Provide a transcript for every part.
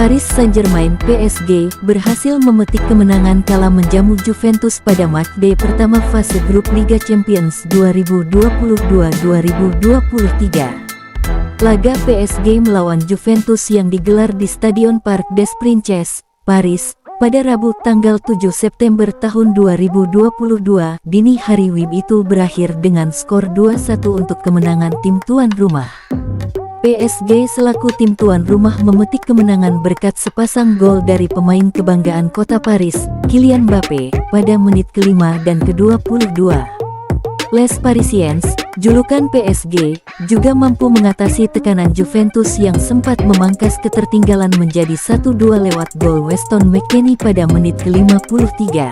Paris Saint-Germain (PSG) berhasil memetik kemenangan kala menjamu Juventus pada matchday pertama fase grup Liga Champions 2022-2023. Laga PSG melawan Juventus yang digelar di Stadion Parc des Princes, Paris, pada Rabu tanggal 7 September tahun 2022 dini hari WIB itu berakhir dengan skor 2-1 untuk kemenangan tim tuan rumah. PSG selaku tim tuan rumah memetik kemenangan berkat sepasang gol dari pemain kebanggaan kota Paris, Kylian Mbappé, pada menit ke-5 dan ke-22. Les Parisiens, julukan PSG, juga mampu mengatasi tekanan Juventus yang sempat memangkas ketertinggalan menjadi 1-2 lewat gol Weston McKennie pada menit ke-53.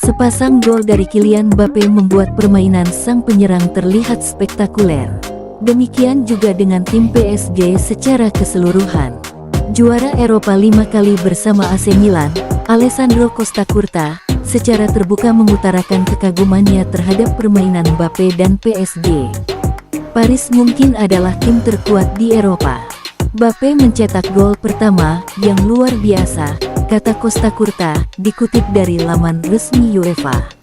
Sepasang gol dari Kylian Mbappé membuat permainan sang penyerang terlihat spektakuler. Demikian juga dengan tim PSG secara keseluruhan. Juara Eropa 5 kali bersama AC Milan, Alessandro Costacurta, secara terbuka mengutarakan kekagumannya terhadap permainan Mbappé dan PSG. Paris mungkin adalah tim terkuat di Eropa. Mbappé mencetak gol pertama yang luar biasa, kata Costacurta, dikutip dari laman resmi UEFA.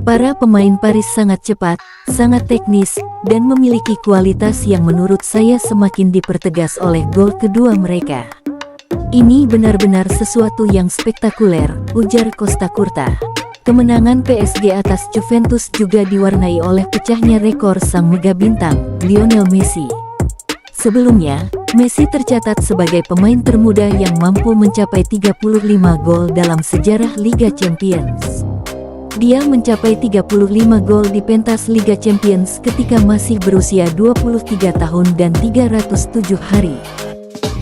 Para pemain Paris sangat cepat, sangat teknis, dan memiliki kualitas yang menurut saya semakin dipertegas oleh gol kedua mereka. Ini benar-benar sesuatu yang spektakuler, ujar Costacurta. Kemenangan PSG atas Juventus juga diwarnai oleh pecahnya rekor sang mega bintang, Lionel Messi. Sebelumnya, Messi tercatat sebagai pemain termuda yang mampu mencapai 35 gol dalam sejarah Liga Champions. Dia mencapai 35 gol di pentas Liga Champions ketika masih berusia 23 tahun dan 307 hari.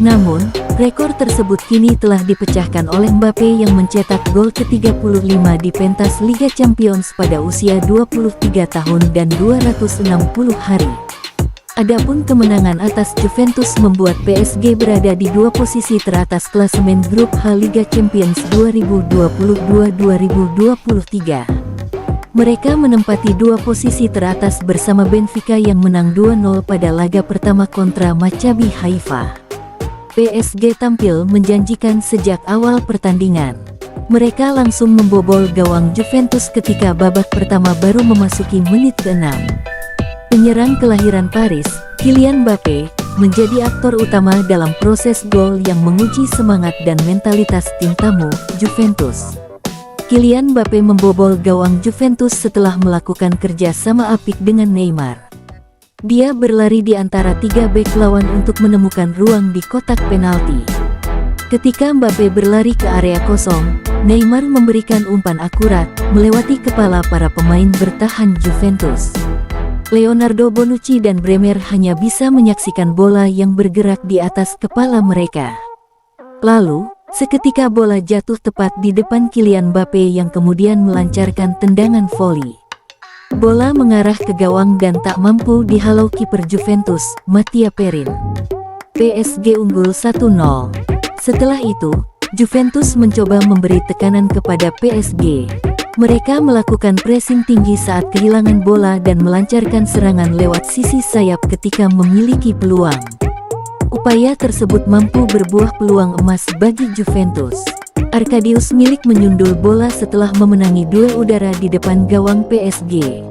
Namun, rekor tersebut kini telah dipecahkan oleh Mbappé yang mencetak gol ke-35 di pentas Liga Champions pada usia 23 tahun dan 260 hari. Adapun kemenangan atas Juventus membuat PSG berada di dua posisi teratas klasemen grup H Liga Champions 2022-2023. Mereka menempati dua posisi teratas bersama Benfica yang menang 2-0 pada laga pertama kontra Maccabi Haifa. PSG tampil menjanjikan sejak awal pertandingan. Mereka langsung membobol gawang Juventus ketika babak pertama baru memasuki menit ke-6. Penyerang kelahiran Paris, Kylian Mbappé, menjadi aktor utama dalam proses gol yang menguji semangat dan mentalitas tim tamu, Juventus. Kylian Mbappé membobol gawang Juventus setelah melakukan kerja sama apik dengan Neymar. Dia berlari di antara tiga bek lawan untuk menemukan ruang di kotak penalti. Ketika Mbappé berlari ke area kosong, Neymar memberikan umpan akurat, melewati kepala para pemain bertahan Juventus. Leonardo Bonucci dan Bremer hanya bisa menyaksikan bola yang bergerak di atas kepala mereka. Lalu, seketika bola jatuh tepat di depan Kylian Mbappé yang kemudian melancarkan tendangan voli. Bola mengarah ke gawang dan tak mampu dihalau kiper Juventus, Mattia Perin. PSG unggul 1-0. Setelah itu, Juventus mencoba memberi tekanan kepada PSG. Mereka melakukan pressing tinggi saat kehilangan bola dan melancarkan serangan lewat sisi sayap ketika memiliki peluang. Upaya tersebut mampu berbuah peluang emas bagi Juventus. Arkadiusz Milik menyundul bola setelah memenangi duel udara di depan gawang PSG.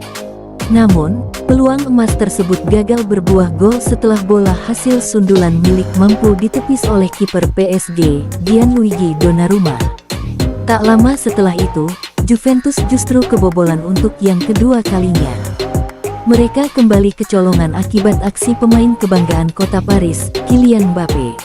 Namun, peluang emas tersebut gagal berbuah gol setelah bola hasil sundulan Milik mampu ditepis oleh kiper PSG, Gianluigi Donnarumma. Tak lama setelah itu, Juventus justru kebobolan untuk yang kedua kalinya. Mereka kembali kecolongan akibat aksi pemain kebanggaan kota Paris, Kylian Mbappé.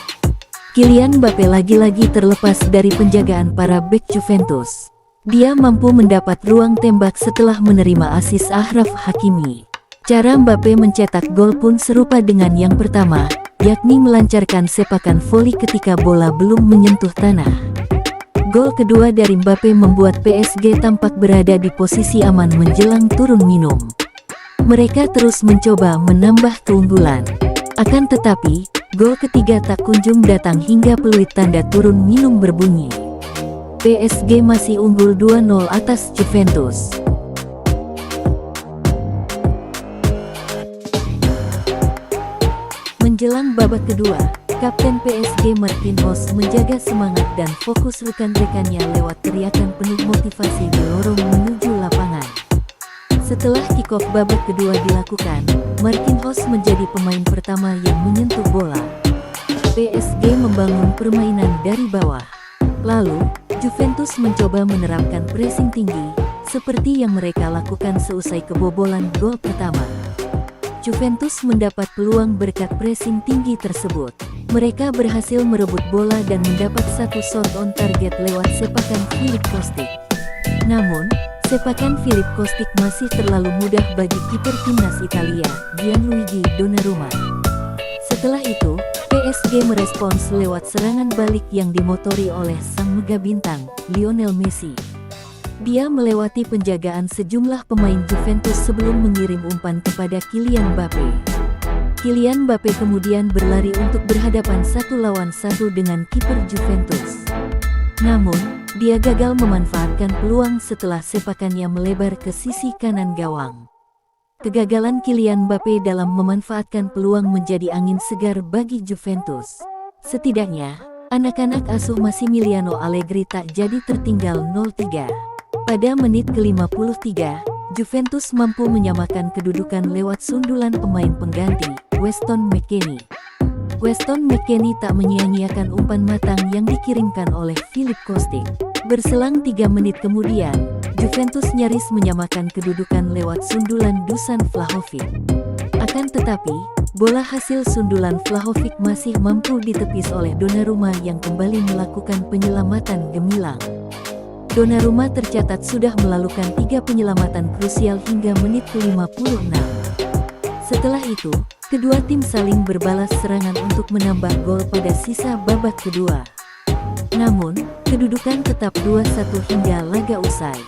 Kylian Mbappé lagi-lagi terlepas dari penjagaan para bek Juventus. Dia mampu mendapat ruang tembak setelah menerima asis Achraf Hakimi. Cara Mbappé mencetak gol pun serupa dengan yang pertama, yakni melancarkan sepakan voli ketika bola belum menyentuh tanah. Gol kedua dari Mbappé membuat PSG tampak berada di posisi aman menjelang turun minum. Mereka terus mencoba menambah keunggulan. Akan tetapi, gol ketiga tak kunjung datang hingga peluit tanda turun minum berbunyi. PSG masih unggul 2-0 atas Juventus. Menjelang babak kedua, Kapten PSG Marquinhos menjaga semangat dan fokus rekan-rekannya lewat teriakan penuh motivasi di lorong menuju lapangan. Setelah kick-off babak kedua dilakukan, Marquinhos menjadi pemain pertama yang menyentuh bola. PSG membangun permainan dari bawah. Lalu, Juventus mencoba menerapkan pressing tinggi, seperti yang mereka lakukan seusai kebobolan gol pertama. Juventus mendapat peluang berkat pressing tinggi tersebut. Mereka berhasil merebut bola dan mendapat satu shot on target lewat sepakan Philipp Kostic. Namun, sepakan Philipp Kostic masih terlalu mudah bagi kiper timnas Italia, Gianluigi Donnarumma. Setelah itu, PSG merespons lewat serangan balik yang dimotori oleh sang mega bintang, Lionel Messi. Dia melewati penjagaan sejumlah pemain Juventus sebelum mengirim umpan kepada Kylian Mbappe. Kylian Mbappe kemudian berlari untuk berhadapan 1-1 dengan kiper Juventus. Namun, dia gagal memanfaatkan peluang setelah sepakannya melebar ke sisi kanan gawang. Kegagalan Kylian Mbappe dalam memanfaatkan peluang menjadi angin segar bagi Juventus. Setidaknya, anak-anak asuh Massimiliano Allegri tak jadi tertinggal 0-3. Pada menit ke-53, Juventus mampu menyamakan kedudukan lewat sundulan pemain pengganti, Weston McKennie. Weston McKennie tak menyia-nyiakan umpan matang yang dikirimkan oleh Philipp Kostic. Berselang 3 menit kemudian, Juventus nyaris menyamakan kedudukan lewat sundulan Dusan Vlahovic. Akan tetapi, bola hasil sundulan Vlahovic masih mampu ditepis oleh Donnarumma yang kembali melakukan penyelamatan gemilang. Donnarumma tercatat sudah melakukan 3 penyelamatan krusial hingga menit ke-56. Setelah itu, kedua tim saling berbalas serangan untuk menambah gol pada sisa babak kedua. Namun, kedudukan tetap 2-1 hingga laga usai.